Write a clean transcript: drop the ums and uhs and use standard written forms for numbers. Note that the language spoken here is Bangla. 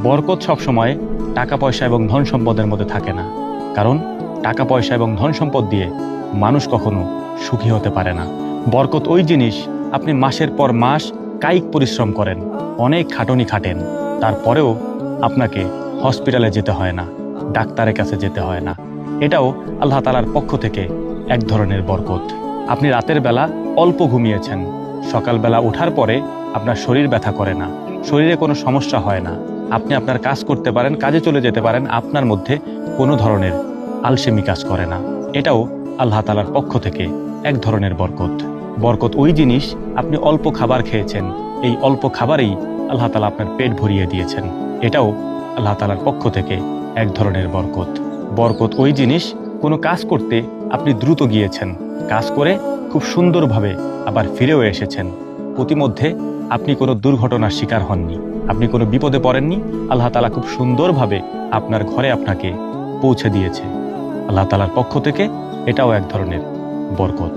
বরকত সবসময় টাকা পয়সা এবং ধন সম্পদের মধ্যে থাকে না, কারণ টাকা পয়সা এবং ধন সম্পদ দিয়ে মানুষ কখনো সুখী হতে পারে না। বরকত ওই জিনিস, আপনি মাসের পর মাস কায়িক পরিশ্রম করেন, অনেক খাটুনি খাটেন, তারপরেও আপনাকে হসপিটালে যেতে হয় না, ডাক্তারের কাছে যেতে হয় না। এটাও আল্লাহ তাআলার পক্ষ থেকে এক ধরনের বরকত। আপনি রাতের বেলা অল্প ঘুমিয়েছেন, সকালবেলা ওঠার পরে আপনার শরীর ব্যথা করে না, শরীরে কোনো সমস্যা হয় না, আপনি আপনার কাজ করতে পারেন, কাজে চলে যেতে পারেন, আপনার মধ্যে কোনো ধরনের আলসেমি কাজ করে না। এটাও আল্লাহ তাআলার পক্ষ থেকে এক ধরনের বরকত। বরকত ওই জিনিস, আপনি অল্প খাবার খেয়েছেন, এই অল্প খাবারেই আল্লাহ তাআলা আপনার পেট ভরিয়ে দিয়েছেন, এটাও আল্লাহ তাআলার পক্ষ থেকে এক ধরনের বরকত। বরকত ওই জিনিস, কোনো কাজ করতে আপনি দ্রুত গিয়েছেন, কাজ করে খুব সুন্দরভাবে আবার ফিরেও এসেছেন, প্রতিমধ্যে আপনি কোনো দুর্ঘটনার শিকার হননি, আপনি কোনো বিপদে পড়েননি, আল্লাহ তাআলা খুব সুন্দরভাবে আপনার ঘরে আপনাকে পৌঁছে দিয়েছে। আল্লাহ তাআলার পক্ষ থেকে এটাও এক ধরনের বরকত।